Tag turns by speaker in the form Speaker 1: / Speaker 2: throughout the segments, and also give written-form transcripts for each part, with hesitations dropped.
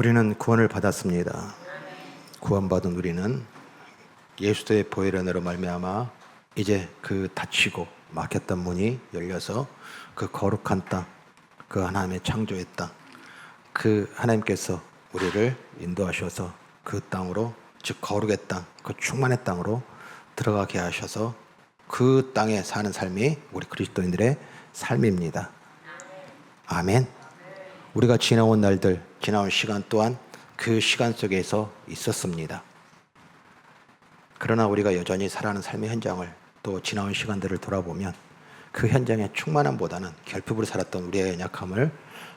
Speaker 1: 우리는 구원을 받았습니다. 구원받은 우리는 예수의 보혈의 은혜로 말미암아 이제 그 닫히고 막혔던 문이 열려서 그 거룩한 땅, 그 하나님의 창조의 땅, 그 하나님께서 우리를 인도하셔서 그 땅으로, 즉 거룩의 땅, 그 충만의 땅으로 들어가게 하셔서 그 땅에 사는 삶이 우리 그리스도인들의 삶입니다. 아멘. 우리가 지나온 날들, 지나온 시간 또한 그 시간 속에서 있었습니다. 그러나 우리가 여전히 살아가는 삶의 현장을 또 지나온 시간들을 돌아보면 그 현장의 충만함보다는 결핍으로 살았던 우리의 연약함을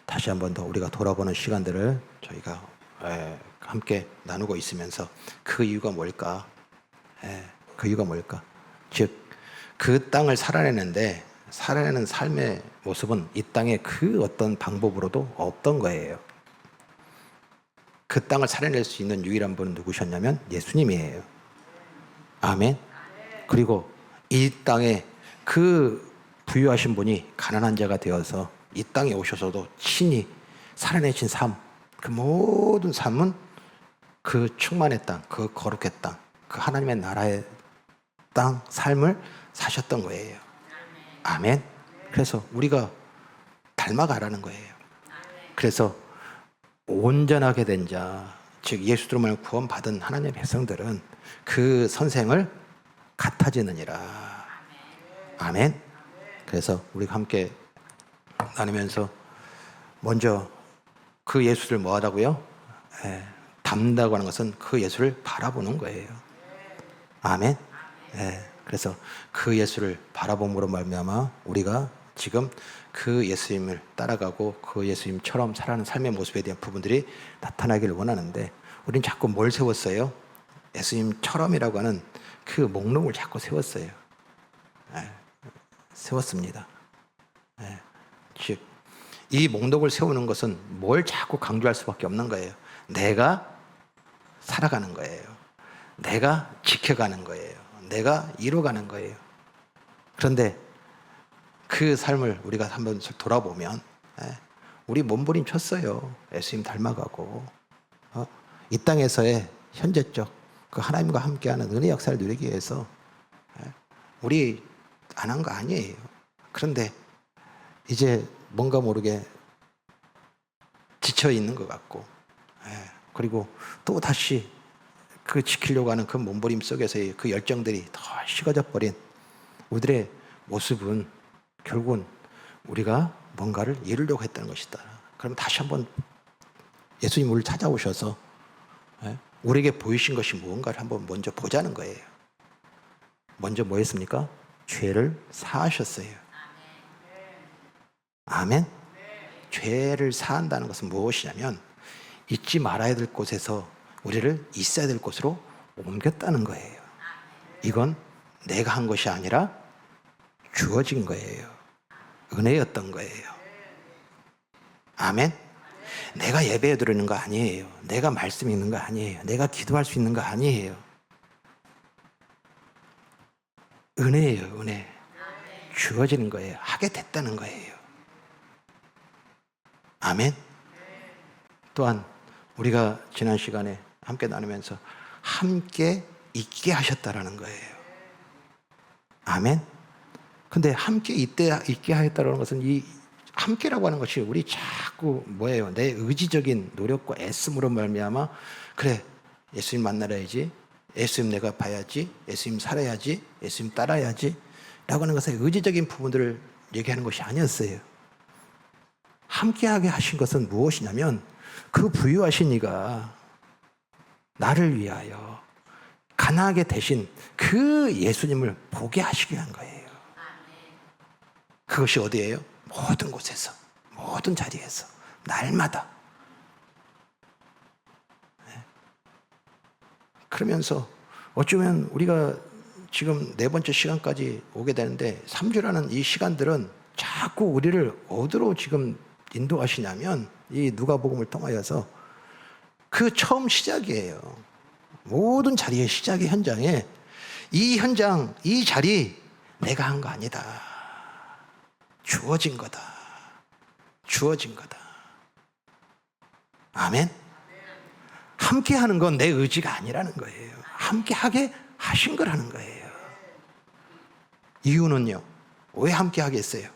Speaker 1: 다시 한 번 더 우리가 돌아보는 시간들을 저희가 함께 나누고 있으면서 그 이유가 뭘까? 그 이유가 뭘까? 즉, 그 땅을 살아내는데 살아내는 삶의 모습은 이 땅의 그 어떤 방법으로도 없던 거예요. 그 땅을 살아낼 수 있는 유일한 분은 누구셨냐면 예수님이에요. 아멘. 그리고 이 땅에 그 부유하신 분이 가난한 자가 되어서 이 땅에 오셔서도 친히 살아내신 삶, 그 모든 삶은 그 충만의 땅, 그 거룩의 땅, 그 하나님의 나라의 땅, 삶을 사셨던 거예요. 아멘. 그래서 우리가 닮아가라는 거예요. 그래서 온전하게 된 자, 즉 예수로 말하여 구원받은 하나님의 백성들은 그 선생을 같아지느니라. 아멘. 그래서 우리가 함께 나누면서 먼저 그 예수를 뭐 하다고요? 닮다고 하는 것은 그 예수를 바라보는 거예요. 아멘. 그래서 그 예수를 바라봄으로 말미암아 우리가 지금 그 예수님을 따라가고 그 예수님처럼 살아가는 삶의 모습에 대한 부분들이 나타나기를 원하는데, 우리는 자꾸 뭘 세웠어요? 예수님처럼이라고 하는 그 목록을 자꾸 세웠어요. 세웠습니다. 즉, 이 목록을 세우는 것은 뭘 자꾸 강조할 수밖에 없는 거예요. 내가 살아가는 거예요. 내가 지켜가는 거예요. 내가 이뤄가는 거예요. 그런데 그 삶을 우리가 한번 돌아보면 우리 몸부림쳤어요. 예수님 닮아가고 이 땅에서의 현재적 그 하나님과 함께하는 은혜 역사를 누리기 위해서 우리 안 한 거 아니에요. 그런데 이제 뭔가 모르게 지쳐 있는 것 같고, 그리고 또 다시 그 지키려고 하는 그 몸부림 속에서의 그 열정들이 더 식어져 버린 우리들의 모습은 결국은 우리가 뭔가를 이루려고 했다는 것이다. 그럼 다시 한번 예수님 우리를 찾아오셔서 우리에게 보이신 것이 무언가를 한번 먼저 보자는 거예요. 먼저 뭐 했습니까? 죄를 사하셨어요. 아멘. 죄를 사한다는 것은 무엇이냐면 있지 말아야 될 곳에서 우리를 있어야 될 곳으로 옮겼다는 거예요. 이건 내가 한 것이 아니라 주어진 거예요. 은혜였던 거예요. 아멘. 내가 예배 드리는 거 아니에요. 내가 말씀 읽는 거 아니에요. 내가 기도할 수 있는 거 아니에요. 은혜예요. 은혜. 주어지는 거예요. 하게 됐다는 거예요. 아멘. 또한 우리가 지난 시간에 함께 나누면서 함께 있게 하셨다라는 거예요. 아멘. 근데 함께 있게 하였다는 것은 이 함께라고 하는 것이 우리 자꾸 뭐예요? 내 의지적인 노력과 애씀으로 말미암아 그래, 예수님 만나야지, 예수님 내가 봐야지, 예수님 살아야지, 예수님 따라야지 라고 하는 것의 의지적인 부분들을 얘기하는 것이 아니었어요. 함께하게 하신 것은 무엇이냐면 그 부유하신 이가 나를 위하여 가난하게 되신 그 예수님을 보게 하시게 한 거예요. 그것이 어디예요? 모든 곳에서, 모든 자리에서, 날마다. 그러면서 어쩌면 우리가 지금 네 번째 시간까지 오게 되는데 3주라는 이 시간들은 자꾸 우리를 어디로 지금 인도하시냐면 이 누가복음을 통하여서 그 처음 시작이에요. 모든 자리의 시작의 현장에 이 현장, 이 자리 내가 한 거 아니다. 주어진 거다. 주어진 거다. 아멘. 함께 하는 건 내 의지가 아니라는 거예요. 함께 하게 하신 거라는 거예요. 이유는요, 왜 함께 하겠어요?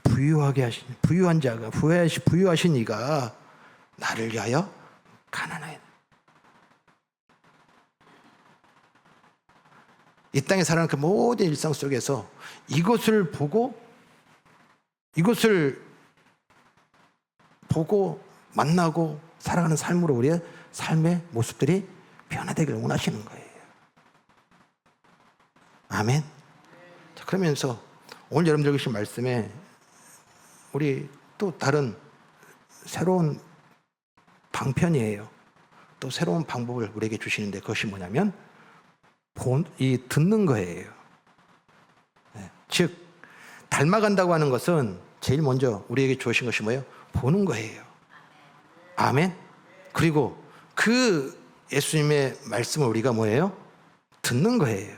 Speaker 1: 부유한 자가, 부유하신 이가 나를 위하여 가난하여. 이 땅에 살아가는 그 모든 일상 속에서 이것을 보고 만나고 살아가는 삶으로 우리의 삶의 모습들이 변화되기를 원하시는 거예요. 아멘. 자, 그러면서 오늘 여러분들 주신 말씀에 우리 또 다른 새로운 방편이에요. 또 새로운 방법을 우리에게 주시는데 그것이 뭐냐면 듣는 거예요. 즉 닮아간다고 하는 것은 제일 먼저 우리에게 주신 것이 뭐예요? 보는 거예요. 아멘. 그리고 그 예수님의 말씀을 우리가 뭐예요? 듣는 거예요.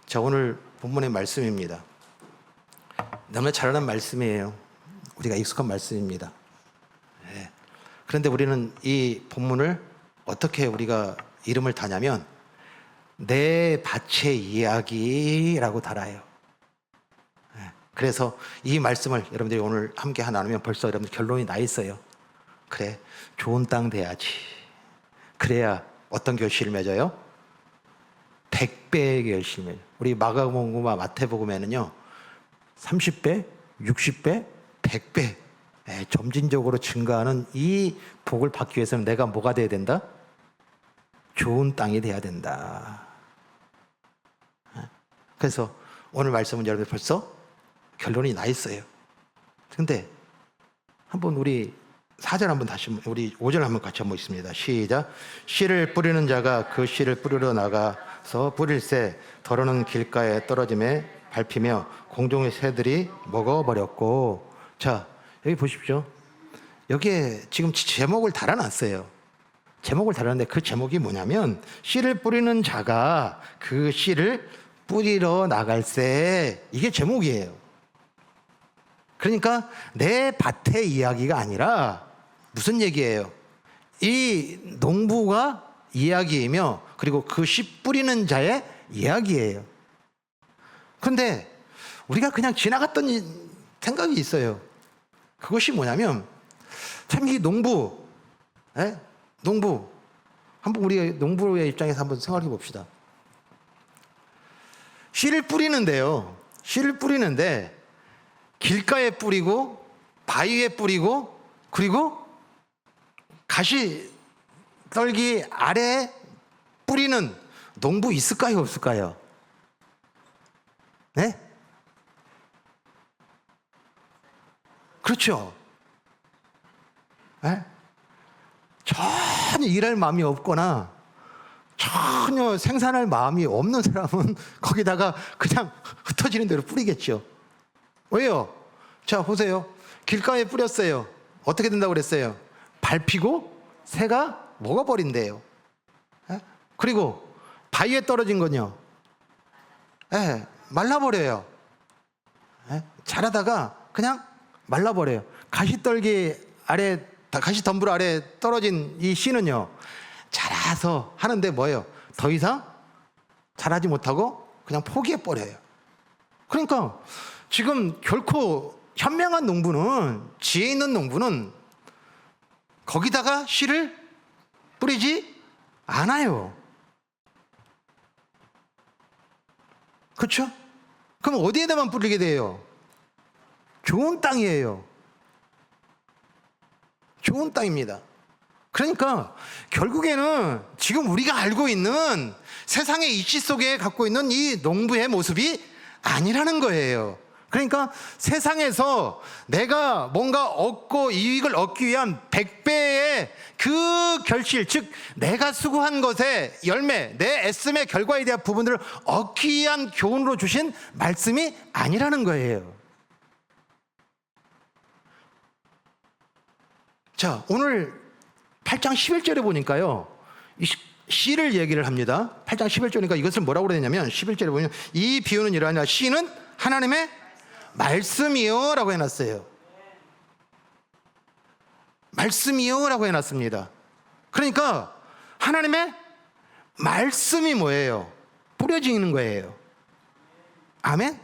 Speaker 1: 자, 오늘 본문의 말씀입니다. 너무나 잘 아는 말씀이에요. 우리가 익숙한 말씀입니다. 그런데 우리는 이 본문을 어떻게 우리가 이름을 다냐면 내 밭의 이야기라고 달아요. 그래서 이 말씀을 여러분들이 오늘 함께 나누면 벌써 여러분들 결론이 나 있어요. 그래, 좋은 땅 돼야지. 그래야 어떤 결실을 맺어요? 100배의 결실을. 우리 마가복음과 마태복음에는요 30배, 60배, 100배 점진적으로 증가하는 이 복을 받기 위해서는 내가 뭐가 돼야 된다? 좋은 땅이 돼야 된다. 그래서 오늘 말씀은 여러분 벌써 결론이 나 있어요. 근데 한번 우리 4절 한번 다시, 우리 5절 한번 같이 한번 있습니다. 시작. 씨를 뿌리는 자가 그 씨를 뿌리러 나가서 뿌릴새 더러는 길가에 떨어짐에 밟히며 공중의 새들이 먹어버렸고. 자, 여기 보십시오. 여기에 지금 제목을 달아놨어요. 제목을 달았는데 그 제목이 뭐냐면 씨를 뿌리는 자가 그 씨를 뿌리러 나갈새. 이게 제목이에요. 그러니까 내 밭의 이야기가 아니라 무슨 얘기예요? 이 농부가 이야기이며 그리고 그 씨 뿌리는 자의 이야기예요. 그런데 우리가 그냥 지나갔던 생각이 있어요. 그것이 뭐냐면 참 이 농부 한번 우리 농부의 입장에서 한번 생각해 봅시다. 씨를 뿌리는데요. 씨를 뿌리는데 길가에 뿌리고 바위에 뿌리고 그리고 가시떨기 아래에 뿌리는 농부 있을까요? 없을까요? 네? 그렇죠. 네? 전혀 일할 마음이 없거나 전혀 생산할 마음이 없는 사람은 거기다가 그냥 흩어지는 대로 뿌리겠죠. 왜요? 자, 보세요. 길가에 뿌렸어요. 어떻게 된다고 그랬어요? 밟히고 새가 먹어버린대요. 그리고 바위에 떨어진 건요, 말라버려요. 자라다가 그냥 말라버려요. 가시덤불 아래 떨어진 이 씨는요, 자라서 하는데 뭐예요? 더 이상 자라지 못하고 그냥 포기해버려요. 그러니까 지금 결코 현명한 농부는, 지혜 있는 농부는 거기다가 씨를 뿌리지 않아요. 그렇죠? 그럼 어디에다만 뿌리게 돼요? 좋은 땅이에요. 좋은 땅입니다. 그러니까 결국에는 지금 우리가 알고 있는 세상의 이치 속에 갖고 있는 이 농부의 모습이 아니라는 거예요. 그러니까 세상에서 내가 뭔가 얻고 이익을 얻기 위한 100배의 그 결실, 즉 내가 수고한 것의 열매, 내 애씀의 결과에 대한 부분들을 얻기 위한 교훈으로 주신 말씀이 아니라는 거예요. 자, 오늘 8장 11절에 보니까요, 이 씨를 얘기를 합니다. 8장 11절이니까 이것을 뭐라고 그러냐면 11절에 보면 이 비유는 이러하냐, 씨는 하나님의 말씀이요 라고 해놨어요. 말씀이요 라고 해놨습니다. 그러니까 하나님의 말씀이 뭐예요? 뿌려지는 거예요. 아멘?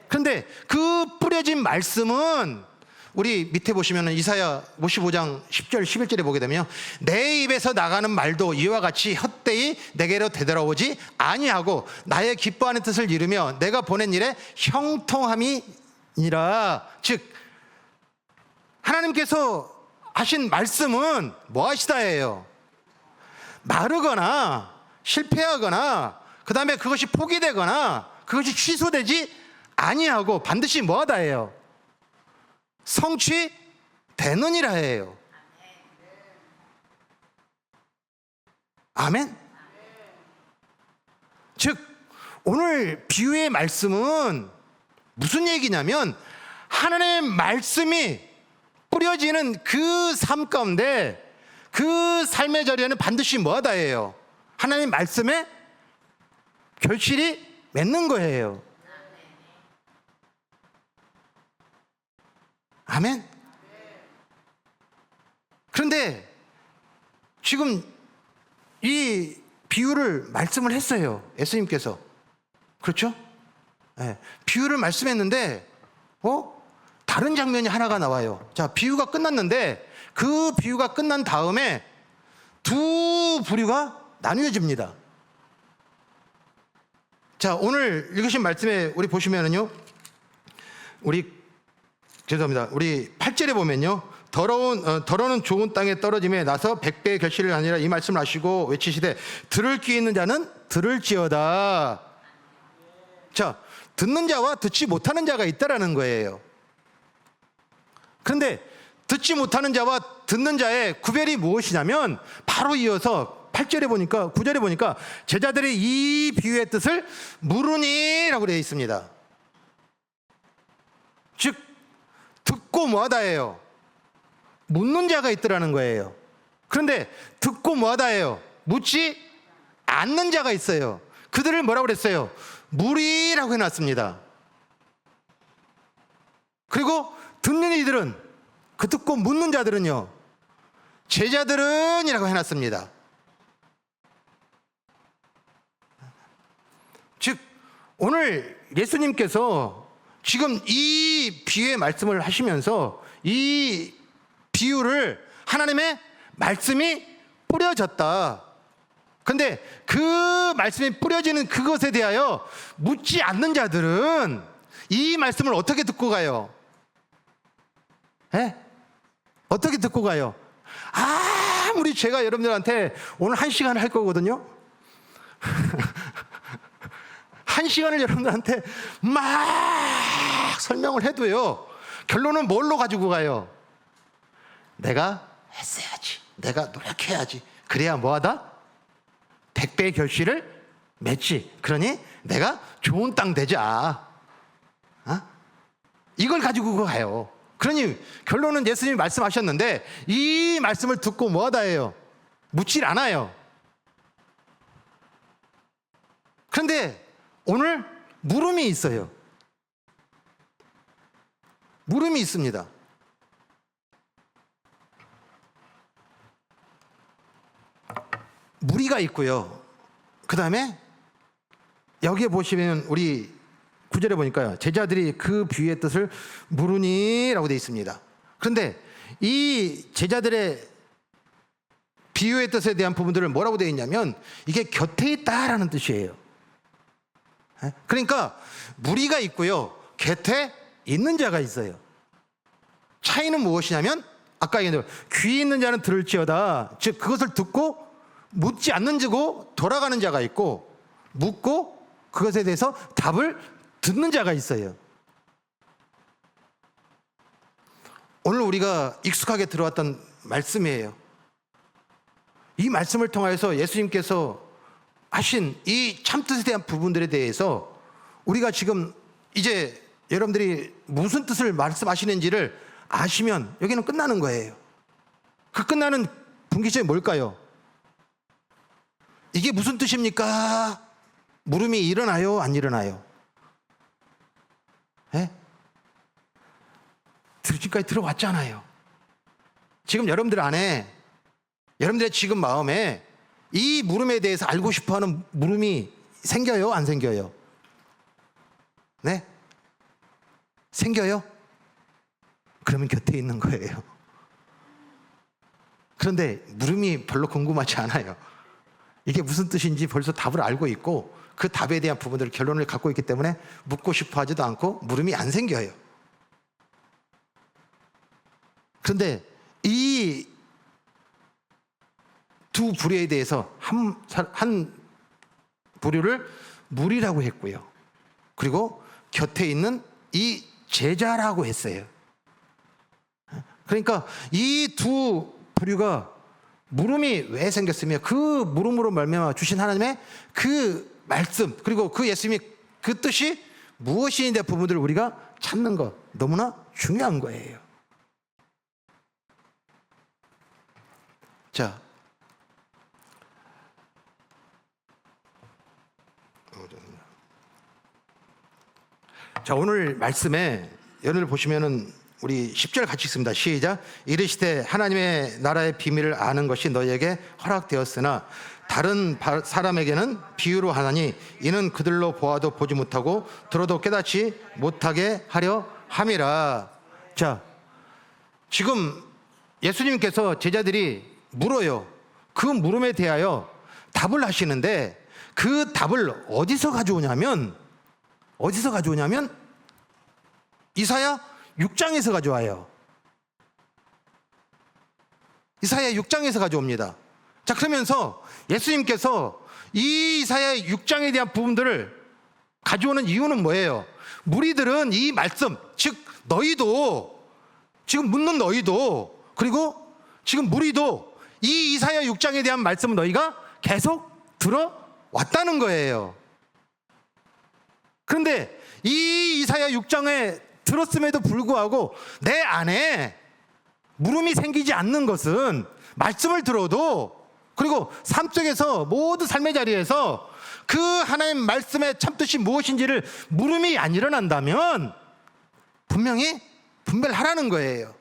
Speaker 1: 그런데 그 뿌려진 말씀은 우리 밑에 보시면 이사야 55장 10절 11절에 보게 되면 내 입에서 나가는 말도 이와 같이 헛되이 내게로 되돌아오지 아니하고 나의 기뻐하는 뜻을 이루며 내가 보낸 일에 형통함이니라. 즉 하나님께서 하신 말씀은 뭐 하시다예요? 마르거나 실패하거나 그 다음에 그것이 포기되거나 그것이 취소되지 아니하고 반드시 뭐 하다예요? 성취되느니라 해요. 아멘? 즉 오늘 비유의 말씀은 무슨 얘기냐면 하나님의 말씀이 뿌려지는 그 삶 가운데 그 삶의 자리에는 반드시 뭐하다 해요? 하나님의 말씀에 결실이 맺는 거예요. 아멘? 그런데 지금 이 비유를 말씀을 했어요. 예수님께서. 그렇죠? 네. 비유를 말씀했는데 다른 장면이 하나가 나와요. 자, 비유가 끝났는데 그 비유가 끝난 다음에 두 부류가 나뉘어집니다. 자, 오늘 읽으신 말씀에 우리 보시면은요. 우리 8절에 보면요. 더러는 좋은 땅에 떨어짐에 나서 100배의 결실을 하니라 이 말씀을 하시고 외치시되 들을 귀 있는 자는 들을지어다. 자, 듣는 자와 듣지 못하는 자가 있다라는 거예요. 그런데 듣지 못하는 자와 듣는 자의 구별이 무엇이냐면 바로 이어서 8절에 보니까 9절에 보니까 제자들이 이 비유의 뜻을 물으니라고 되어 있습니다. 즉 듣고 뭐하다예요? 묻는 자가 있더라는 거예요. 그런데 듣고 뭐하다예요? 묻지 않는 자가 있어요. 그들을 뭐라고 그랬어요? 무리라고 해놨습니다. 그리고 듣는 이들은 그 듣고 묻는 자들은요 제자들은 이라고 해놨습니다. 즉 오늘 예수님께서 지금 이 비유의 말씀을 하시면서 이 비유를 하나님의 말씀이 뿌려졌다. 근데 그 말씀이 뿌려지는 그것에 대하여 묻지 않는 자들은 이 말씀을 어떻게 듣고 가요? 어떻게 듣고 가요? 아무리 제가 여러분들한테 오늘 1시간 할 거거든요. 1시간을 여러분들한테 막 설명을 해도요 결론은 뭘로 가지고 가요? 내가 했어야지, 내가 노력해야지, 그래야 뭐하다? 100배의 결실을 맺지. 그러니 내가 좋은 땅 되자. 이걸 가지고 가요. 그러니 결론은 예수님이 말씀하셨는데 이 말씀을 듣고 뭐하다 해요? 묻질 않아요. 그런데 오늘 물음이 있어요. 물음이 있습니다. 무리가 있고요. 그 다음에 여기에 보시면 우리 9절에 보니까요 제자들이 그 비유의 뜻을 물으니라고 되어 있습니다. 그런데 이 제자들의 비유의 뜻에 대한 부분들을 뭐라고 되어 있냐면 이게 곁에 있다라는 뜻이에요. 그러니까 무리가 있고요 곁에 있는 자가 있어요. 차이는 무엇이냐면 아까 얘기한 귀 있는 자는 들을지어다. 즉 그것을 듣고 묻지 않는 자고 돌아가는 자가 있고 묻고 그것에 대해서 답을 듣는 자가 있어요. 오늘 우리가 익숙하게 들어왔던 말씀이에요. 이 말씀을 통해서 예수님께서 하신 이 참뜻에 대한 부분들에 대해서 우리가 지금 이제 여러분들이 무슨 뜻을 말씀하시는지를 아시면 여기는 끝나는 거예요. 그 끝나는 분기점이 뭘까요? 이게 무슨 뜻입니까? 물음이 일어나요? 안 일어나요? 지금까지 들어왔잖아요. 지금 여러분들 안에, 여러분들의 지금 마음에 이 물음에 대해서 알고 싶어하는 물음이 생겨요? 안 생겨요? 네? 생겨요? 그러면 곁에 있는 거예요. 그런데 물음이 별로 궁금하지 않아요. 이게 무슨 뜻인지 벌써 답을 알고 있고 그 답에 대한 부분들 결론을 갖고 있기 때문에 묻고 싶어 하지도 않고 물음이 안 생겨요. 그런데 이 두 부류에 대해서 한 부류를 무리라고 했고요. 그리고 곁에 있는 이 제자라고 했어요. 그러니까 이 두 부류가 물음이 왜 생겼으며 그 물음으로 말미암아 주신 하나님의 그 말씀 그리고 그 예수님이 그 뜻이 무엇인지 부분들을 우리가 찾는 것 너무나 중요한 거예요. 자, 오늘 말씀에 여러분들 보시면은 우리 10절 같이 읽습니다. 시작. 이르시되 하나님의 나라의 비밀을 아는 것이 너희에게 허락되었으나 다른 사람에게는 비유로 하나니 이는 그들로 보아도 보지 못하고 들어도 깨닫지 못하게 하려 함이라. 자, 지금 예수님께서 제자들이 물어요. 그 물음에 대하여 답을 하시는데 그 답을 어디서 가져오냐면 이사야 6장에서 가져와요. 이사야 6장에서 가져옵니다. 자, 그러면서 예수님께서 이 이사야 6장에 대한 부분들을 가져오는 이유는 뭐예요? 무리들은 이 말씀, 즉 너희도, 지금 묻는 너희도, 그리고 지금 무리도 이 이사야 6장에 대한 말씀은 너희가 계속 들어왔다는 거예요. 그런데 이 이사야 6장에 들었음에도 불구하고 내 안에 물음이 생기지 않는 것은 말씀을 들어도, 그리고 삶 속에서 모든 삶의 자리에서 그 하나님 말씀의 참뜻이 무엇인지를 물음이 안 일어난다면 분명히 분별하라는 거예요.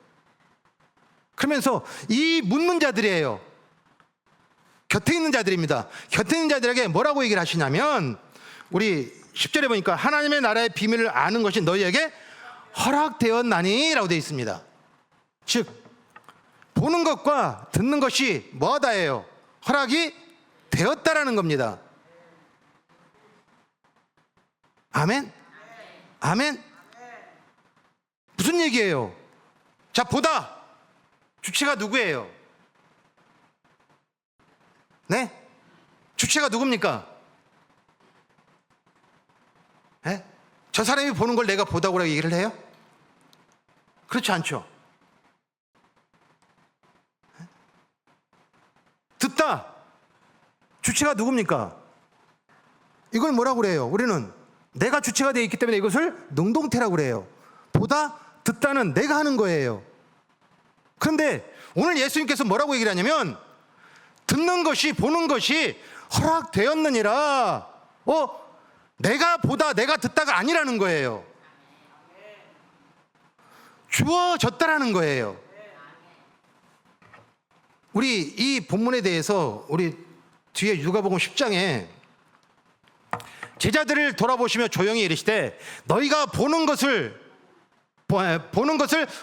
Speaker 1: 그러면서 이 묻는 자들이에요. 곁에 있는 자들입니다. 곁에 있는 자들에게 뭐라고 얘기를 하시냐면 우리 10절에 보니까 하나님의 나라의 비밀을 아는 것이 너희에게 허락되었나니 라고 되어 있습니다. 즉 보는 것과 듣는 것이 뭐하다예요? 허락이 되었다라는 겁니다. 아멘? 아멘? 무슨 얘기예요? 자, 보다 주체가 누구예요? 네? 주체가 누굽니까? 네? 저 사람이 보는 걸 내가 보다고 얘기를 해요? 그렇지 않죠. 듣다 주체가 누굽니까? 이걸 뭐라고 그래요? 우리는 내가 주체가 되어 있기 때문에 이것을 능동태라고 그래요. 보다 듣다는 내가 하는 거예요. 그런데 오늘 예수님께서 뭐라고 얘기를 하냐면 듣는 것이 보는 것이 허락되었느니라. 내가 보다 내가 듣다가 아니라는 거예요. 주어졌다라는 거예요. 우리 이 본문에 대해서 우리 뒤에 누가복음 10장에 제자들을 돌아보시며 조용히 이르시되 너희가 보는 것을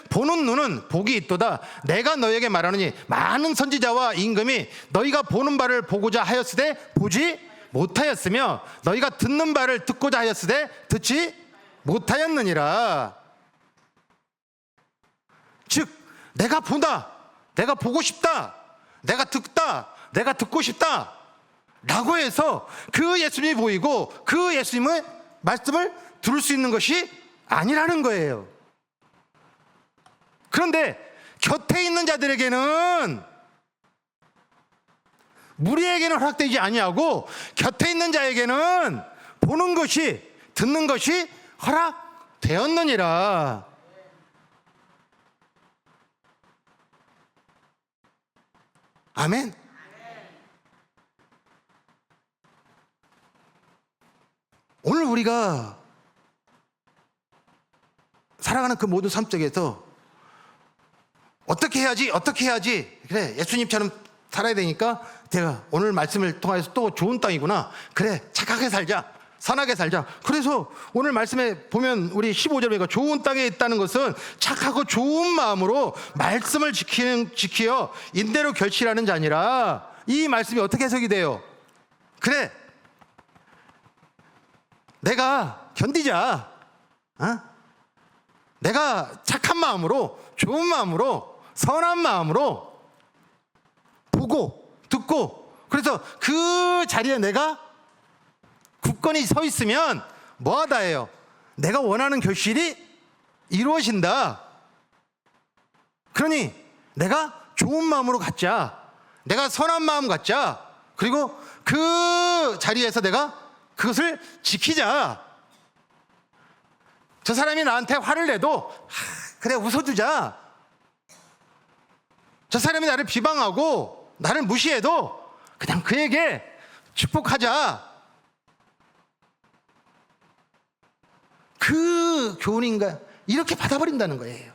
Speaker 1: 보는 눈은 복이 있도다. 내가 너희에게 말하노니 많은 선지자와 임금이 너희가 보는 바를 보고자 하였으되 보지 못하였으며 너희가 듣는 바를 듣고자 하였으되 듣지 못하였느니라. 즉 내가 본다, 내가 보고 싶다, 내가 듣다, 내가 듣고 싶다 라고 해서 그 예수님이 보이고 그 예수님의 말씀을 들을 수 있는 것이 아니라는 거예요. 그런데 곁에 있는 자들에게는, 무리에게는 허락되지 아니하고 곁에 있는 자에게는 보는 것이, 듣는 것이 허락되었느니라. 아멘. 오늘 우리가 살아가는 그 모든 삶 속에서 어떻게 해야 해야지, 어떻게 해야지, 그래 예수님처럼 살아야 되니까 내가 오늘 말씀을 통해서 또 좋은 땅이구나, 그래 착하게 살자, 선하게 살자. 그래서 오늘 말씀에 보면 우리 15절에 보니까 좋은 땅에 있다는 것은 착하고 좋은 마음으로 말씀을 지키어 인대로 결실하는 자니라. 이 말씀이 어떻게 해석이 돼요? 그래 내가 견디자, 내가 착한 마음으로, 좋은 마음으로, 선한 마음으로 보고 듣고, 그래서 그 자리에 내가 굳건히 서 있으면 뭐하다예요? 내가 원하는 결실이 이루어진다. 그러니 내가 좋은 마음으로 갖자, 내가 선한 마음 갖자, 그리고 그 자리에서 내가 그것을 지키자. 저 사람이 나한테 화를 내도 그래 웃어주자. 저 사람이 나를 비방하고 나를 무시해도 그냥 그에게 축복하자. 그 교훈인가 이렇게 받아버린다는 거예요.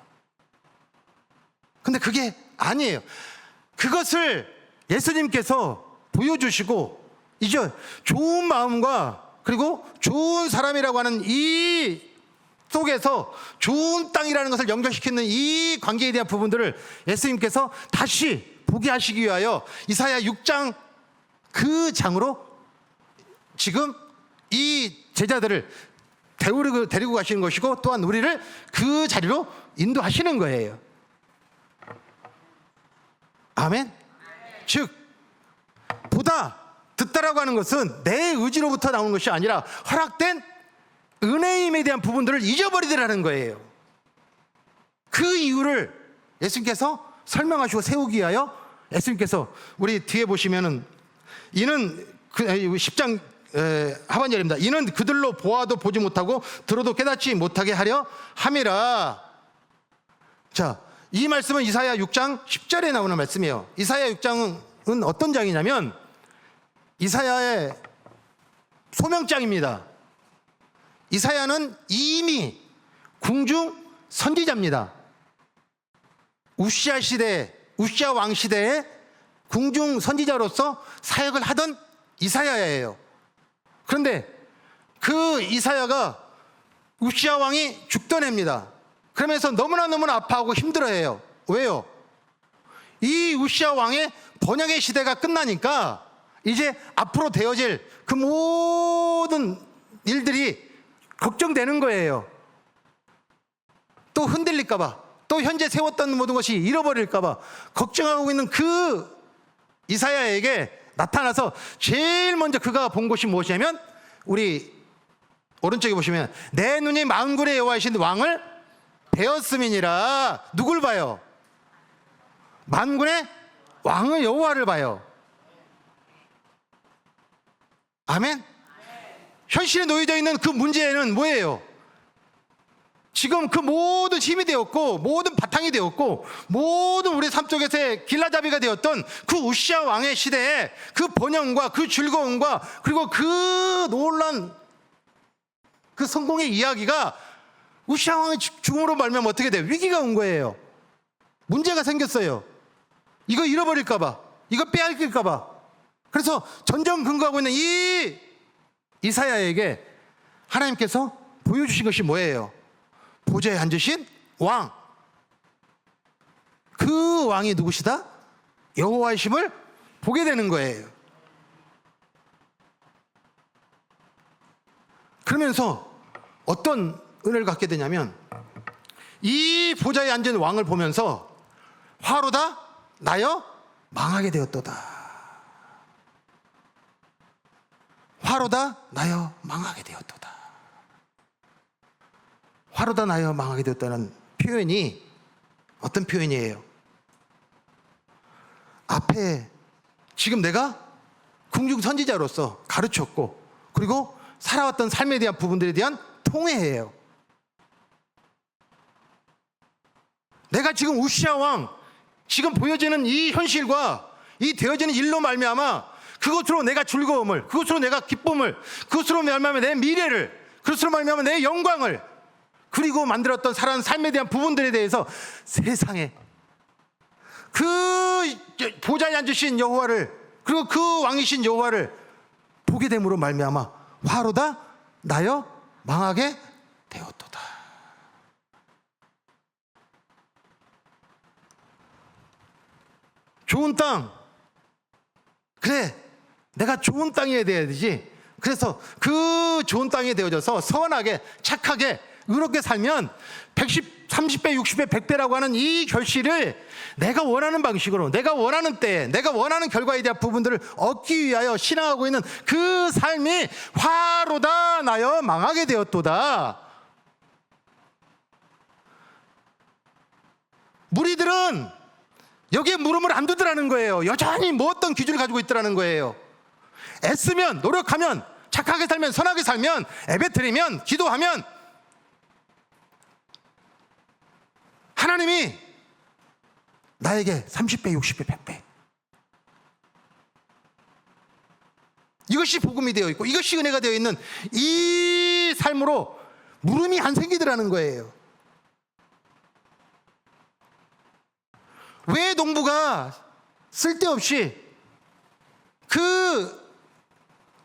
Speaker 1: 근데 그게 아니에요. 그것을 예수님께서 보여주시고 이제 좋은 마음과 그리고 좋은 사람이라고 하는 이 속에서 좋은 땅이라는 것을 연결시키는 이 관계에 대한 부분들을 예수님께서 다시 보게 하시기 위하여 이사야 6장 그 장으로 지금 이 제자들을 데리고 가시는 것이고, 또한 우리를 그 자리로 인도하시는 거예요. 아멘. 즉 보다 듣다라고 하는 것은 내 의지로부터 나오는 것이 아니라 허락된 은혜임에 대한 부분들을 잊어버리더라는 거예요. 그 이유를 예수님께서 설명하시고 세우기 위하여 예수님께서 우리 뒤에 보시면은 이는 10장 하반절입니다. 이는 그들로 보아도 보지 못하고 들어도 깨닫지 못하게 하려 함이라. 자, 이 말씀은 이사야 6장 10절에 나오는 말씀이에요. 이사야 6장은 어떤 장이냐면 이사야의 소명장입니다. 이사야는 이미 궁중 선지자입니다. 우시아 왕 시대에 궁중 선지자로서 사역을 하던 이사야예요. 그런데 그 이사야가 우시아 왕이 죽던 해입니다. 그러면서 너무나 아파하고 힘들어해요. 왜요? 이 우시아 왕의 번영의 시대가 끝나니까 이제 앞으로 되어질 그 모든 일들이 걱정되는 거예요. 또 흔들릴까봐, 또 현재 세웠던 모든 것이 잃어버릴까봐 걱정하고 있는 그 이사야에게 나타나서 제일 먼저 그가 본 것이 무엇이냐면, 우리 오른쪽에 보시면 내 눈이 만군의 여호와이신 왕을 배었음이니라. 누굴 봐요? 만군의 왕을, 여호와를 봐요. 아멘. 현실에 놓여져 있는 그 문제는 뭐예요? 지금 그 모든 힘이 되었고 모든 바탕이 되었고 모든 우리 삶 속에서의 길라잡이가 되었던 그 우시아 왕의 시대에 그 번영과 그 즐거움과 그리고 그 놀란 그 성공의 이야기가 우시아 왕의 죽음으로 말미암아 어떻게 돼요? 위기가 온 거예요. 문제가 생겼어요. 이거 잃어버릴까봐, 이거 빼앗길까봐. 그래서 전전 근거하고 있는 이 이사야에게 하나님께서 보여주신 것이 뭐예요? 보좌에 앉으신 왕, 그 왕이 누구시다? 여호와이심을 보게 되는 거예요. 그러면서 어떤 은혜를 갖게 되냐면, 이 보좌에 앉은 왕을 보면서 화로다 나여 망하게 되었도다. 화로다 나여 망하게 되었도다. 화로다 나여 망하게 되었다는 표현이 어떤 표현이에요? 앞에 지금 내가 궁중 선지자로서 가르쳤고 그리고 살아왔던 삶에 대한 부분들에 대한 통회예요. 내가 지금 우시아 왕, 지금 보여지는 이 현실과 이 되어지는 일로 말미암아 그것으로 내가 즐거움을, 그것으로 내가 기쁨을, 그것으로 말미암아 내 미래를, 그것으로 말미암아 내 영광을, 그리고 만들었던 살아가는 삶에 대한 부분들에 대해서 세상에 그 보좌에 앉으신 여호와를, 그리고 그 왕이신 여호와를 보게 됨으로 말미암아 화로다 나여 망하게 되었도다. 좋은 땅, 그래 내가 좋은 땅이 돼야 되지. 그래서 그 좋은 땅이 되어져서 선하게 착하게 의롭게 살면 30배 60배 100배라고 하는 이 결실을 내가 원하는 방식으로, 내가 원하는 때에, 내가 원하는 결과에 대한 부분들을 얻기 위하여 신앙하고 있는 그 삶이 화로다 나여 망하게 되었도다. 무리들은 여기에 물음을 안 두더라는 거예요. 여전히 뭐 어떤 기준을 가지고 있더라는 거예요. 애쓰면, 노력하면, 착하게 살면, 선하게 살면, 예배드리면, 기도하면 하나님이 나에게 30배, 60배, 100배, 이것이 복음이 되어 있고 이것이 은혜가 되어 있는 이 삶으로 물음이 안 생기더라는 거예요. 왜 농부가 쓸데없이 그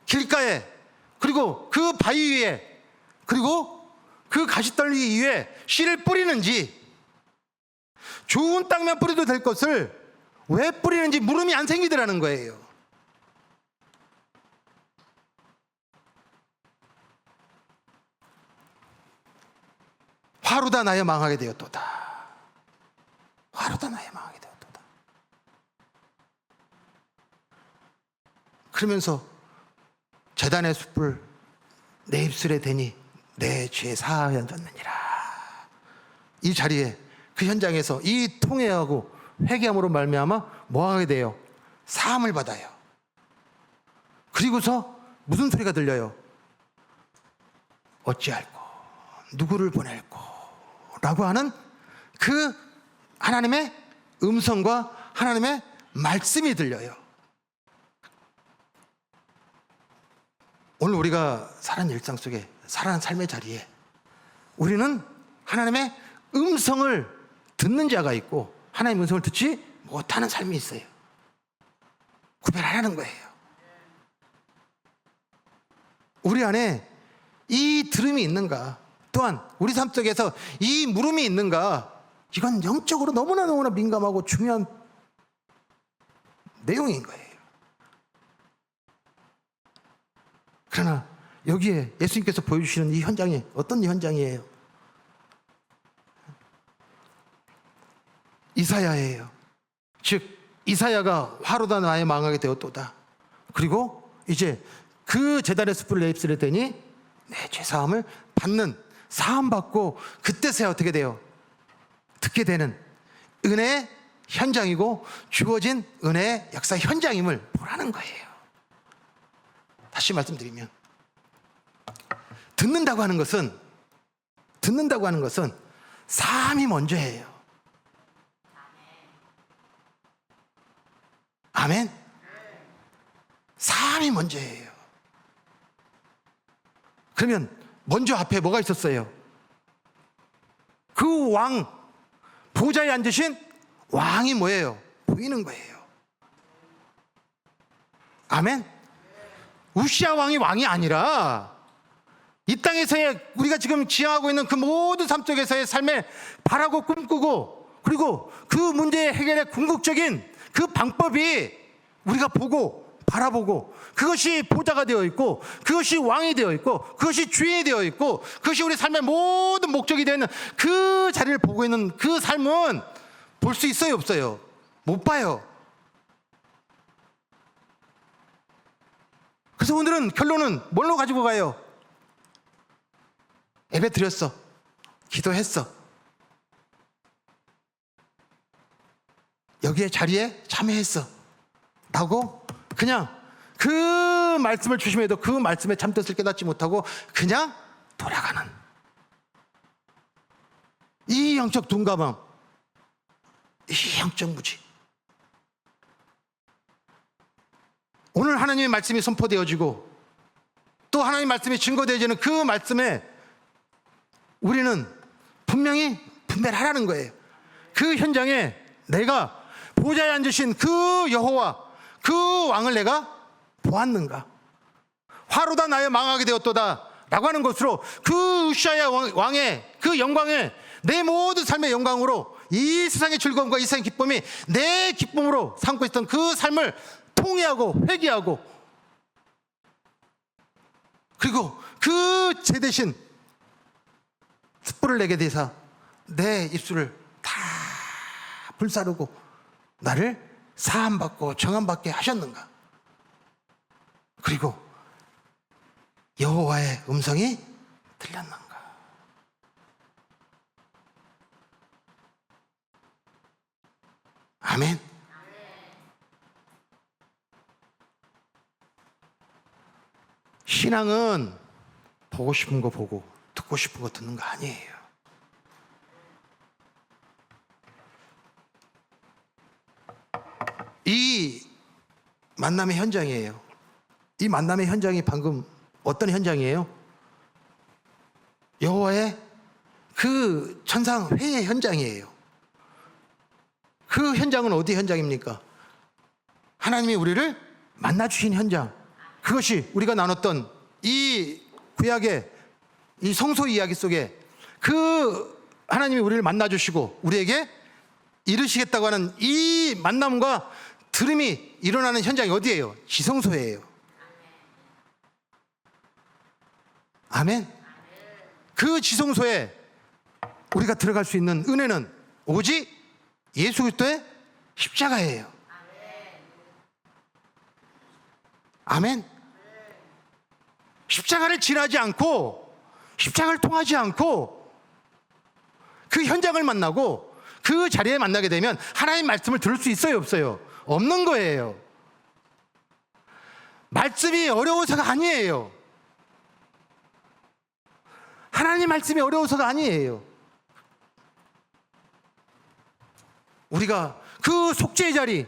Speaker 1: 길가에, 그리고 그 바위 위에, 그리고 그 가시떨기 위에 씨를 뿌리는지, 좋은 땅만 뿌려도 될 것을 왜 뿌리는지 물음이 안 생기더라는 거예요. 화로다 나여 망하게 되었도다. 화로다 나여 망하게 되었도다. 그러면서 제단의 숯불 내 입술에 대니 내 죄 사하였느니라. 이 자리에, 그 현장에서 이 통회하고 회개함으로 말미암아 뭐하게 돼요? 사함을 받아요. 그리고서 무슨 소리가 들려요? 어찌할꼬, 누구를 보낼꼬 라고 하는 그 하나님의 음성과 하나님의 말씀이 들려요. 오늘 우리가 살아가는 일상 속에, 살아가는 삶의 자리에 우리는 하나님의 음성을 듣는 자가 있고 하나님의 음성을 듣지 못하는 삶이 있어요. 구별하라는 거예요. 우리 안에 이 들음이 있는가, 또한 우리 삶 속에서 이 물음이 있는가, 이건 영적으로 너무나 민감하고 중요한 내용인 거예요. 그러나 여기에 예수님께서 보여주시는 이 현장이 어떤 현장이에요? 이사야예요. 즉 이사야가 화로다 나의 망하게 되었도다. 그리고 이제 그 제단의 숯불을 내 입술에 대니 내 죄사함을 받는, 사함받고 그때서야 어떻게 돼요? 듣게 되는 은혜의 현장이고 주어진 은혜의 역사 현장임을 보라는 거예요. 다시 말씀드리면 듣는다고 하는 것은 사함이 먼저예요. 아멘. 사함이 먼저예요. 그러면 먼저 앞에 뭐가 있었어요? 그 왕, 보좌에 앉으신 왕이 뭐예요? 보이는 거예요. 아멘. 우시아 왕이 아니라 이 땅에서의 우리가 지금 지향하고 있는 그 모든 삶 속에서의 삶에 바라고 꿈꾸고, 그리고 그 문제의 해결의 궁극적인 그 방법이 우리가 보고 바라보고, 그것이 보좌가 되어 있고, 그것이 왕이 되어 있고, 그것이 주인이 되어 있고, 그것이 우리 삶의 모든 목적이 되는 그 자리를 보고 있는 그 삶은 볼 수 있어요, 없어요? 못 봐요. 그래서 오늘은 결론은 뭘로 가지고 가요? 예배 드렸어, 기도했어, 여기에 자리에 참여했어 라고 그냥 그 말씀을 주심에도 그 말씀의 참뜻을 깨닫지 못하고 그냥 돌아가는 이 영적 둔감함, 이 영적 무지. 오늘 하나님의 말씀이 선포되어지고 또 하나님의 말씀이 증거되어지는 그 말씀에 우리는 분명히 분별하라는 거예요. 그 현장에 내가 보좌에 앉으신 그 여호와, 그 왕을 내가 보았는가? 화로다 나여 망하게 되었도다 라고 하는 것으로 그 우시아야 왕의 그 영광을 내 모든 삶의 영광으로, 이 세상의 즐거움과 이 세상의 기쁨이 내 기쁨으로 삼고 있던 그 삶을 통회하고 회개하고, 그리고 그 제 대신 숯불을 내게 되사 내 입술을 다 불사르고 나를 사함받고 정함받게 하셨는가? 그리고 여호와의 음성이 들렸는가? 아멘. 신앙은 보고 싶은 거 보고 듣고 싶은 거 듣는 거 아니에요. 이 만남의 현장이에요. 이 만남의 현장이 방금 어떤 현장이에요? 여호와의 그 천상 회의 현장이에요. 그 현장은 어디 현장입니까? 하나님이 우리를 만나주신 현장. 그것이 우리가 나눴던 이 구약의 이 성소 이야기 속에 그 하나님이 우리를 만나주시고 우리에게 이루시겠다고 하는 이 만남과 들음이 일어나는 현장이 어디예요? 지성소예요. 아멘. 그 지성소에 우리가 들어갈 수 있는 은혜는 오직 예수 그리스도의 십자가예요. 아멘. 십자가를 지나지 않고, 십자가를 통하지 않고 그 현장을 만나고 그 자리에 만나게 되면 하나님 말씀을 들을 수 있어요, 없어요? 없는 거예요. 말씀이 어려워서가 아니에요. 하나님 말씀이 어려워서가 아니에요. 우리가 그 속죄의 자리,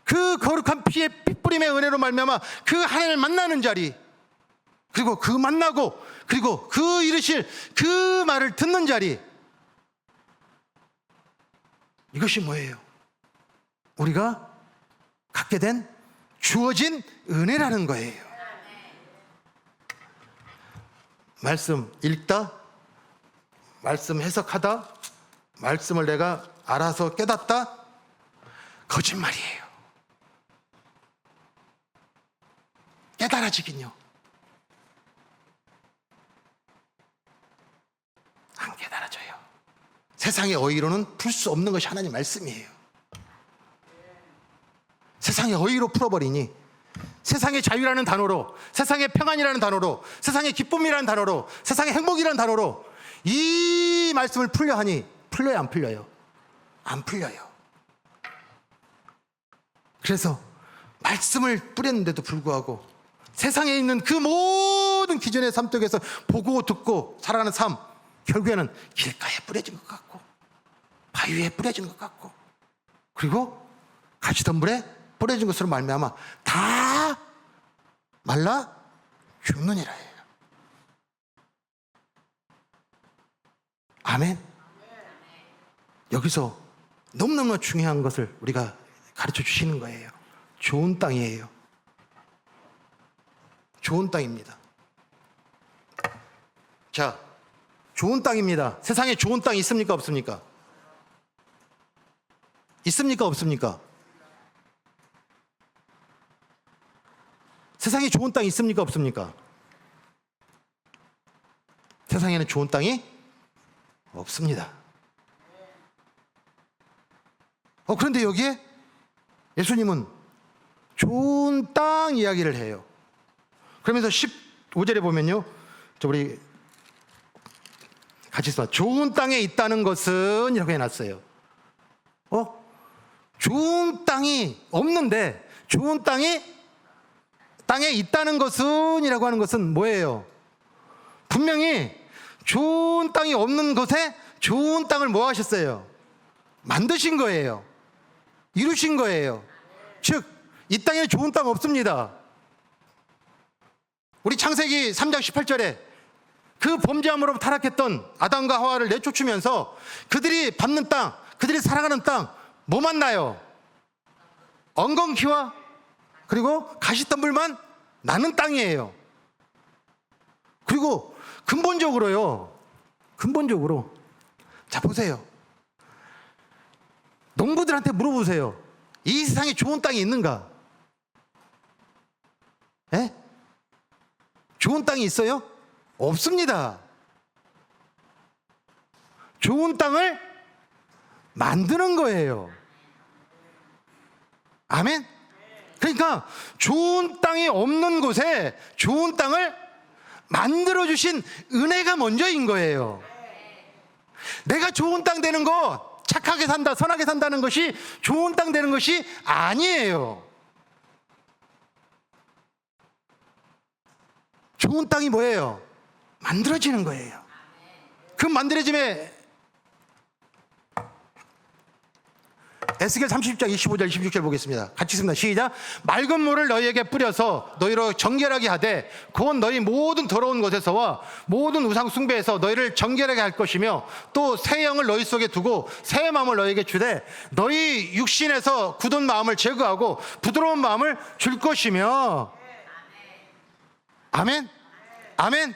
Speaker 1: 그 거룩한 피의 핏부림의 은혜로 말미암아 그 하나님을 만나는 자리, 그리고 그 만나고, 그리고 그 이르실 그 말을 듣는 자리, 이것이 뭐예요? 우리가 갖게 된 주어진 은혜라는 거예요. 말씀 읽다, 말씀 해석하다, 말씀을 내가 알아서 깨닫다, 거짓말이에요. 깨달아지긴요. 안 깨달아져요. 세상의 어휘로는 풀 수 없는 것이 하나님 말씀이에요. 세상의 어휘로 풀어버리니, 세상의 자유라는 단어로, 세상의 평안이라는 단어로, 세상의 기쁨이라는 단어로, 세상의 행복이라는 단어로 이 말씀을 풀려 하니 풀려요, 안 풀려요? 안 풀려요. 그래서 말씀을 뿌렸는데도 불구하고 세상에 있는 그 모든 기존의 삶 속에서 보고 듣고 살아가는 삶, 결국에는 길가에 뿌려진 것 같고 바위 위에 뿌려진 것 같고, 그리고 가시덤불에 뿌려진 것으로 말미암아 다 말라 죽느니라 해요. 아멘. 여기서 너무너무 중요한 것을 우리가 가르쳐 주시는 거예요. 좋은 땅이에요. 좋은 땅입니다. 자, 좋은 땅입니다. 세상에 좋은 땅이 있습니까, 없습니까? 있습니까, 없습니까? 세상에 좋은 땅이 있습니까, 없습니까? 세상에는 좋은 땅이 없습니다. 그런데 여기에 예수님은 좋은 땅 이야기를 해요. 그러면서 15절에 보면요, 우리 같이 써. 좋은 땅에 있다는 것은 이렇게 해놨어요. 좋은 땅이 없는데 좋은 땅에 있다는 것은 이라고 하는 것은 뭐예요? 분명히 좋은 땅이 없는 곳에 좋은 땅을 뭐 하셨어요? 만드신 거예요. 이루신 거예요. 즉, 이 땅에 좋은 땅 없습니다. 우리 창세기 3장 18절에 그 범죄함으로 타락했던 아담과 하와를 내쫓으면서 그들이 밟는 땅, 그들이 살아가는 땅, 뭐 만나요? 엉겅퀴와 그리고 가시덤불만 나는 땅이에요. 그리고 근본적으로 자 보세요. 농부들한테 물어보세요. 이 세상에 좋은 땅이 있는가? 에? 좋은 땅이 있어요? 없습니다. 좋은 땅을 만드는 거예요. 아멘? 그러니까 좋은 땅이 없는 곳에 좋은 땅을 만들어주신 은혜가 먼저인 거예요. 내가 좋은 땅 되는 것, 착하게 산다, 선하게 산다는 것이 좋은 땅 되는 것이 아니에요. 좋은 땅이 뭐예요? 만들어지는 거예요. 그 만들어짐에 에스겔 30장 25절 26절 보겠습니다. 같이 읽습니다. 시작. 맑은 물을 너희에게 뿌려서 너희로 정결하게 하되 곧 너희 모든 더러운 것에서와 모든 우상 숭배에서 너희를 정결하게 할 것이며 또 새 영을 너희 속에 두고 새 마음을 너희에게 주되 너희 육신에서 굳은 마음을 제거하고 부드러운 마음을 줄 것이며. 아멘? 아멘?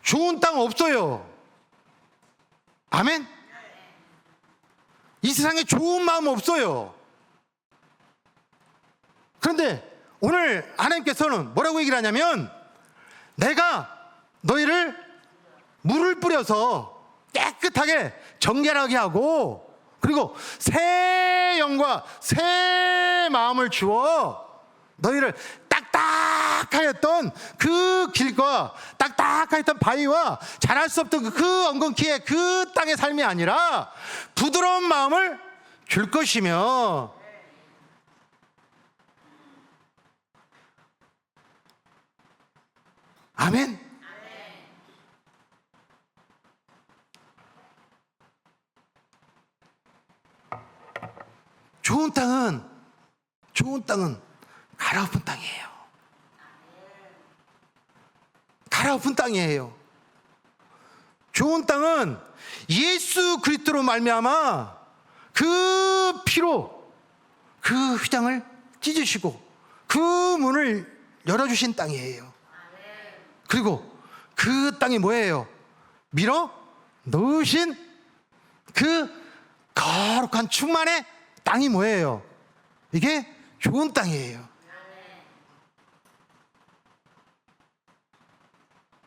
Speaker 1: 좋은 땅 없어요. 아멘? 이 세상에 좋은 마음 없어요. 그런데 오늘 하나님께서는 뭐라고 얘기를 하냐면 내가 너희를 물을 뿌려서 깨끗하게 정결하게 하고 그리고 새 영과 새 마음을 주어 너희를 딱딱하였던 그 길과 딱딱하였던 바위와 자랄 수 없던 그 엉겅퀴의 그 땅의 삶이 아니라 부드러운 마음을 줄 것이며. 아멘. 좋은 땅은 가라엎은 땅이에요. 가라엎은 땅이에요. 좋은 땅은 예수 그리스도로 말미암아 그 피로 그 휘장을 찢으시고 그 문을 열어주신 땅이에요. 그리고 그 땅이 뭐예요? 밀어 넣으신 그 거룩한 충만의 땅이 뭐예요? 이게 좋은 땅이에요.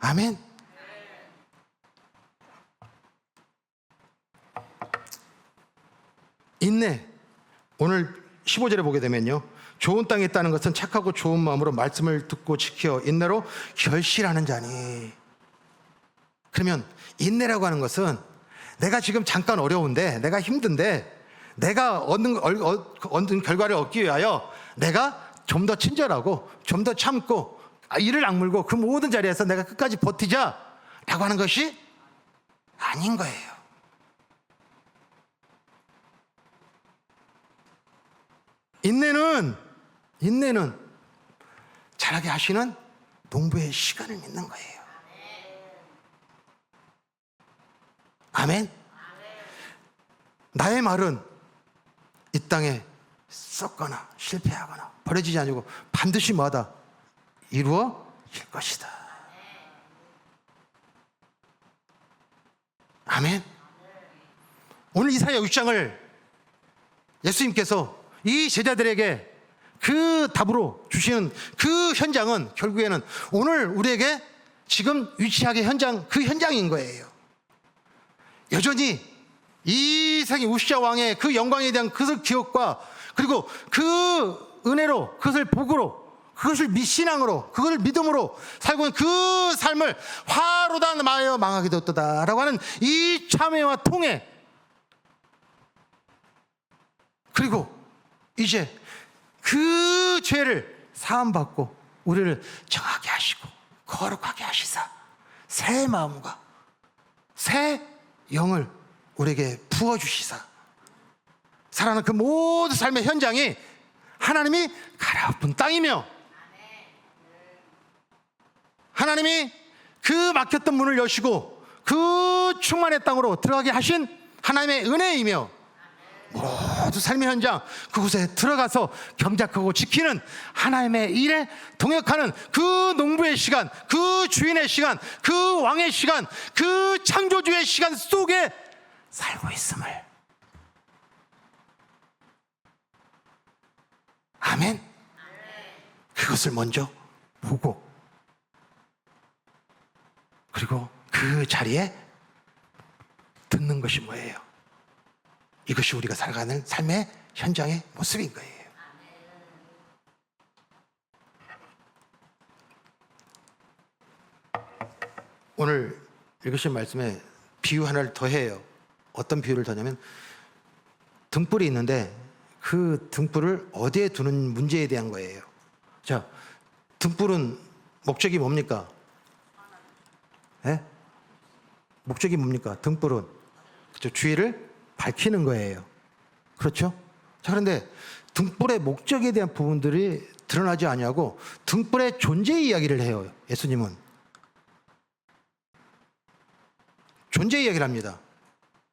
Speaker 1: 아멘. 인내. 오늘 15절에 보게 되면요, 좋은 땅에 있다는 것은 착하고 좋은 마음으로 말씀을 듣고 지켜 인내로 결실하는 자니. 그러면 인내라고 하는 것은 내가 지금 잠깐 어려운데, 내가 힘든데, 내가 얻는 결과를 얻기 위하여 내가 좀 더 친절하고 좀 더 참고 이를 악물고 그 모든 자리에서 내가 끝까지 버티자 라고 하는 것이 아닌 거예요. 인내는 자라게 하시는 농부의 시간을 믿는 거예요. 아멘. 나의 말은 이 땅에 썩거나 실패하거나 버려지지 않고 반드시 뭐하다? 이루어질 것이다. 아멘. 오늘 이사야 6장을 예수님께서 이 제자들에게 그 답으로 주시는 그 현장은 결국에는 오늘 우리에게 지금 위치하게 그 현장인 거예요. 여전히 이 세상의 우시아 왕의 그 영광에 대한 그 기억과 그리고 그 은혜로, 그것을 복으로, 그것을 신앙으로, 그것을 믿음으로 살고 있는 그 삶을 화로다 마여 망하게 되었다라고 하는 이 참회와 통회. 그리고 이제 그 죄를 사함받고 우리를 정하게 하시고 거룩하게 하시사 새 마음과 새 영을 우리에게 부어주시사 살아가는 그 모든 삶의 현장이 하나님이 가라엎은 땅이며 하나님이 그 막혔던 문을 여시고 그 충만의 땅으로 들어가게 하신 하나님의 은혜이며 모두 삶의 현장 그곳에 들어가서 경작하고 지키는 하나님의 일에 동역하는 그 농부의 시간, 그 주인의 시간, 그 왕의 시간, 그 창조주의 시간 속에 살고 있음을. 아멘. 그것을 먼저 보고, 그리고 그 자리에 듣는 것이 뭐예요? 이것이 우리가 살아가는 삶의 현장의 모습인 거예요. 오늘 읽으신 말씀에 비유 하나를 더 해요. 어떤 비유를 더냐면, 등불이 있는데 그 등불을 어디에 두는 문제에 대한 거예요. 자, 등불은 목적이 뭡니까? 네? 목적이 뭡니까? 등불은 그렇죠. 주위를 밝히는 거예요. 그렇죠? 자, 그런데 등불의 목적에 대한 부분들이 드러나지 아니하고 등불의 존재 이야기를 해요. 예수님은 존재 이야기를 합니다.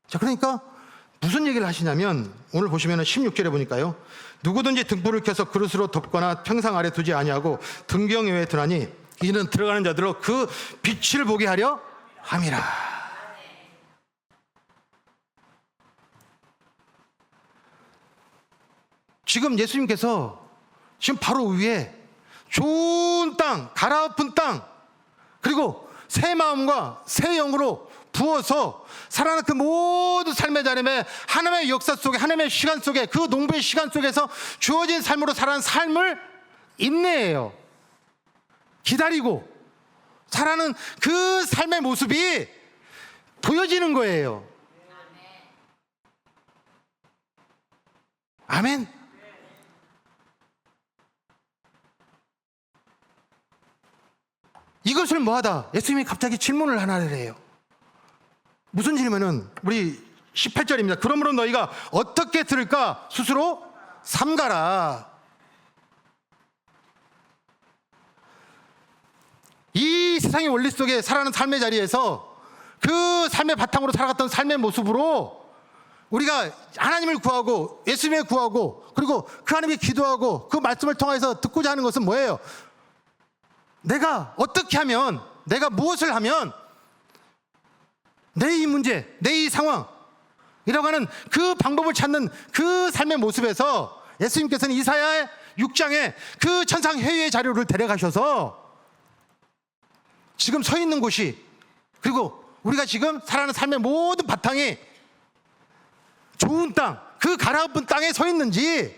Speaker 1: 자, 그러니까 무슨 얘기를 하시냐면, 오늘 보시면 16절에 보니까요, 누구든지 등불을 켜서 그릇으로 덮거나 평상 아래 두지 아니하고 등경 위에 두나니 이는 들어가는 자들로 그 빛을 보게 하려 함이라. 지금 예수님께서 지금 바로 위에 좋은 땅, 갈아엎은 땅, 그리고 새 마음과 새 영으로 부어서 살아가는 그 모든 삶의 자리에 하나님의 역사 속에, 하나님의 시간 속에, 그 농부의 시간 속에서 주어진 삶으로 살아가는 삶을 인내해요. 기다리고 살아가는 그 삶의 모습이 보여지는 거예요. 아멘. 이것을 뭐하다? 예수님이 갑자기 질문을 하나를 해요. 무슨 질문은 우리 18절입니다. 그러므로 너희가 어떻게 들을까? 스스로 삼가라. 이 세상의 원리 속에 살아가는 삶의 자리에서 그 삶의 바탕으로 살아갔던 삶의 모습으로 우리가 하나님을 구하고 예수님을 구하고 그리고 그 하나님께 기도하고 그 말씀을 통해서 듣고자 하는 것은 뭐예요? 내가 어떻게 하면, 내가 무엇을 하면 내 이 문제, 내 이 상황이라고 하는 그 방법을 찾는 그 삶의 모습에서 예수님께서는 이사야 6장에 그 천상회의의 자료를 데려가셔서 지금 서 있는 곳이, 그리고 우리가 지금 살아가는 삶의 모든 바탕이 좋은 땅, 그 갈아엎은 땅에 서 있는지,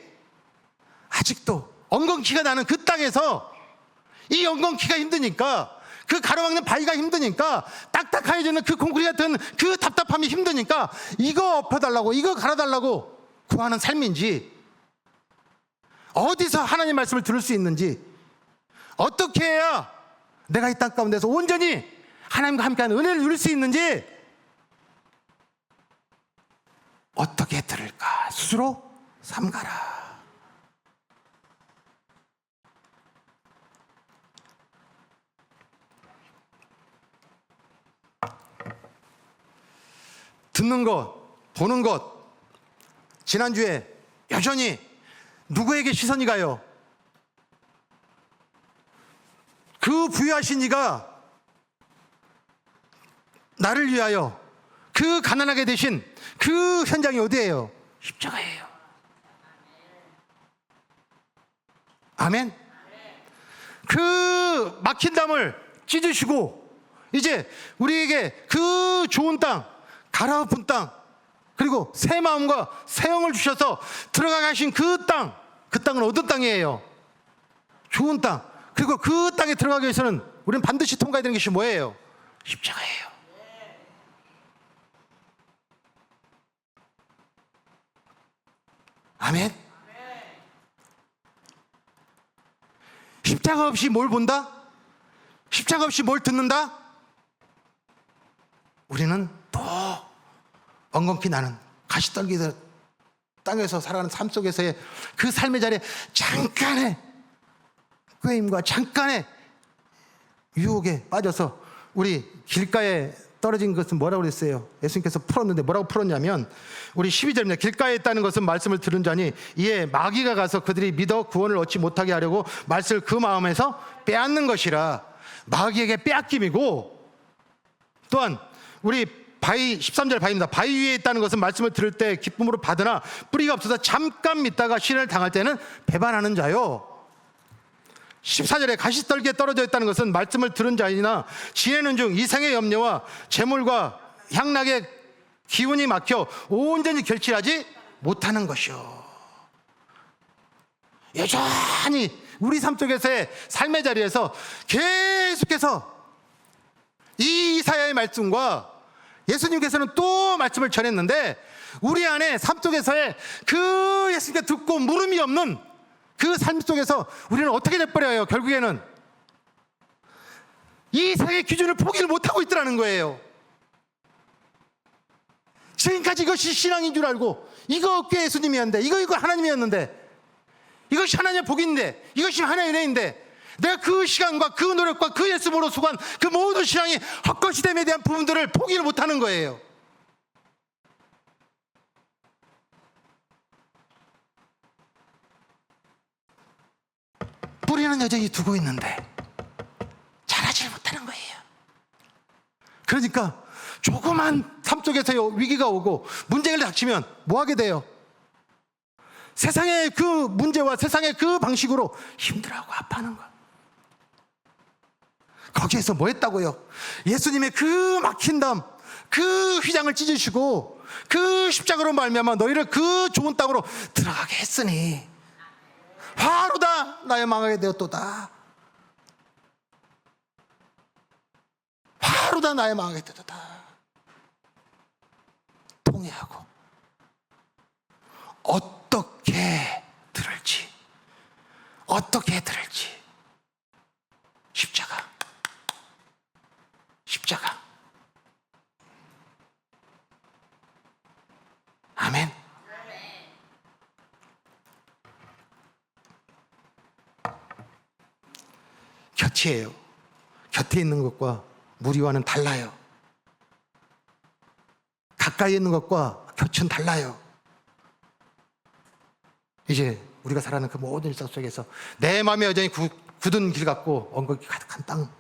Speaker 1: 아직도 엉겅퀴가 나는 그 땅에서 이 엉겅퀴가 힘드니까, 그 가로막는 바위가 힘드니까, 딱딱해지는 그 콘크리트 같은 그 답답함이 힘드니까 이거 엎어달라고, 이거 갈아달라고 구하는 삶인지, 어디서 하나님 말씀을 들을 수 있는지, 어떻게 해야 내가 이 땅 가운데서 온전히 하나님과 함께하는 은혜를 누릴 수 있는지, 어떻게 들을까? 스스로 삼가라. 듣는 것, 보는 것, 지난주에 여전히 누구에게 시선이 가요? 그 부유하신 이가 나를 위하여 그 가난하게 되신 그 현장이 어디예요? 십자가예요. 아멘. 그 막힌 담을 찢으시고 이제 우리에게 그 좋은 땅, 갈아엎은 땅, 그리고 새 마음과 새 영을 주셔서 들어가 가신 그 땅, 그 땅은 어떤 땅이에요? 좋은 땅. 그리고 그 땅에 들어가기 위해서는 우리는 반드시 통과해야 되는 것이 뭐예요? 십자가예요. 아멘. 십자가 없이 뭘 본다? 십자가 없이 뭘 듣는다? 우리는 또 엉겅퀴 나는 가시떨기 땅에서 살아가는 삶 속에서의 그 삶의 자리에 잠깐의 꾀임과 잠깐의 유혹에 빠져서 우리 길가에 떨어진 것은 뭐라고 그랬어요? 예수님께서 풀었는데 뭐라고 풀었냐면 우리 12절입니다. 길가에 있다는 것은 말씀을 들은 자니 이에 마귀가 가서 그들이 믿어 구원을 얻지 못하게 하려고 말씀을 그 마음에서 빼앗는 것이라. 마귀에게 빼앗김이고, 또한 우리 바위 13절 바위입니다. 바위 위에 있다는 것은 말씀을 들을 때 기쁨으로 받으나 뿌리가 없어서 잠깐 믿다가 시련을 당할 때는 배반하는 자요. 14절에 가시떨기에 떨어져 있다는 것은 말씀을 들은 자이나 지내는 중 이생의 염려와 재물과 향락의 기운이 막혀 온전히 결실하지 못하는 것이요. 여전히 우리 삶 속에서의 삶의 자리에서 계속해서 이 이사야의 말씀과 예수님께서는 또 말씀을 전했는데 우리 안에 삶 속에서의 그 예수님께 듣고 물음이 없는 그 삶 속에서 우리는 어떻게 돼버려요? 결국에는 이 세상의 기준을 포기를 못하고 있더라는 거예요. 지금까지 이것이 신앙인 줄 알고 이거 꽤 예수님이었는데 이거 하나님이었는데 이것이 하나님의 복인데 이것이 하나님의 은혜인데 내가 그 시간과 그 노력과 그 예수님으로 수고한 그 모든 신앙이 헛것이 됨에 대한 부분들을 포기를 못하는 거예요. 뿌리는 여전히 두고 있는데 자라질 못하는 거예요. 그러니까 조그만 삶 속에서 위기가 오고 문제가 닥치면 뭐 하게 돼요? 세상의 그 문제와 세상의 그 방식으로 힘들어하고 아파하는 거. 거기에서 뭐 했다고요? 예수님의 그 막힌 담, 그 휘장을 찢으시고 그 십자가로 말미암아 너희를 그 좋은 땅으로 들어가게 했으니 화로다 나의 망하게 되었도다. 화로다 나의 망하게 되었도다. 통회하고 어떻게 들을지 십자가 아멘. 곁이에요. 곁에 있는 것과 무리와는 달라요. 가까이 있는 것과 곁은 달라요. 이제 우리가 살아가는 그 모든 일상 속에서 내 마음에 여전히 굳은 길 같고 엉겅퀴 가득한 땅,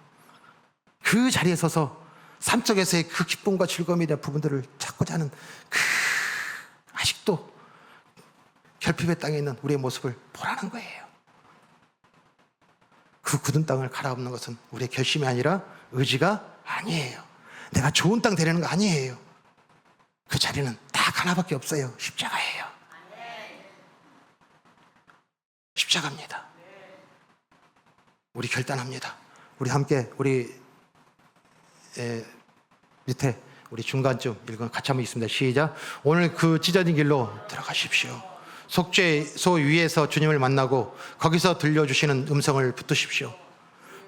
Speaker 1: 그 자리에 서서 삶 속에서의 그 기쁨과 즐거움에 대한 부분들을 찾고자 하는 그 아직도 결핍의 땅에 있는 우리의 모습을 보라는 거예요. 그 굳은 땅을 갈아엎는 것은 우리의 결심이 아니라 의지가 아니에요. 내가 좋은 땅 되려는 거 아니에요. 그 자리는 딱 하나밖에 없어요. 십자가예요. 십자가입니다. 우리 결단합니다. 우리 함께 우리 밑에 우리 중간쯤 읽은 같이 한번 있습니다. 시작. 오늘 그 찢어진 길로 들어가십시오. 속죄소 위에서 주님을 만나고 거기서 들려주시는 음성을 붙드십시오.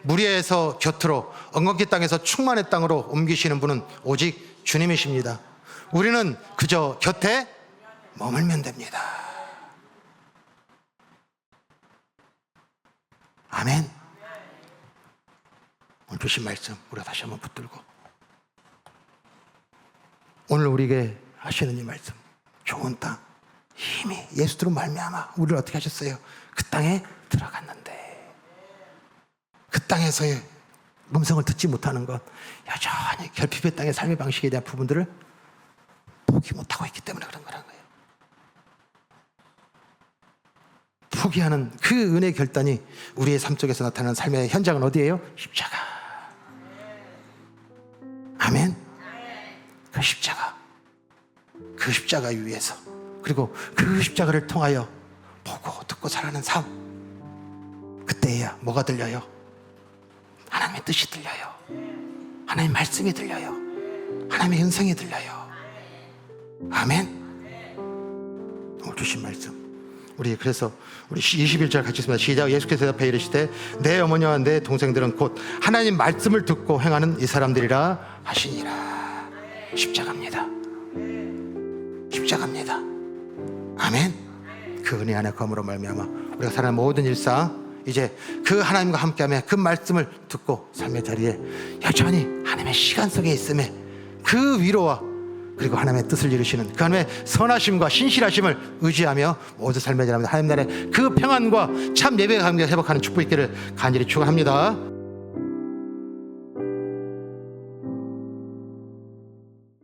Speaker 1: 무리에서 곁으로 엉겅퀴 땅에서 충만의 땅으로 옮기시는 분은 오직 주님이십니다. 우리는 그저 곁에 머물면 됩니다. 아멘. 오늘 주신 말씀 우리가 다시 한번 붙들고 오늘 우리에게 하시는 이 말씀, 좋은 땅, 힘이 예수로 말미암아 우리를 어떻게 하셨어요? 그 땅에 들어갔는데 그 땅에서의 음성을 듣지 못하는 것, 여전히 결핍의 땅의 삶의 방식에 대한 부분들을 포기 못하고 있기 때문에 그런 거라는 거예요. 포기하는 그 은혜의 결단이 우리의 삶 속에서 나타나는 삶의 현장은 어디예요? 십자가. 아멘. 그 십자가 위에서, 그리고 그 십자가를 통하여 보고 듣고 살아가는 삶, 그때야 뭐가 들려요? 하나님의 뜻이 들려요. 하나님의 말씀이 들려요. 하나님의 음성이 들려요. 아멘. 오늘 주신 말씀 우리 그래서 우리 21절 같이 있습니다. 시작. 예수께서 대답해 이르시되 내 어머니와 내 동생들은 곧 하나님 말씀을 듣고 행하는 이 사람들이라 하시니라. 십자가입니다. 아멘. 그 은혜 안에 거함으로 말미암아 우리가 살아가는 모든 일상 이제 그 하나님과 함께하며 그 말씀을 듣고 삶의 자리에 여전히 하나님의 시간 속에 있음에 그 위로와 그리고 하나님의 뜻을 이루시는 그 하나님의 선하심과 신실하심을 의지하며 모든 삶의 하나님 나라의 그 평안과 참 예배의 감격을 회복하는 축복 있기를 간절히 축원합니다.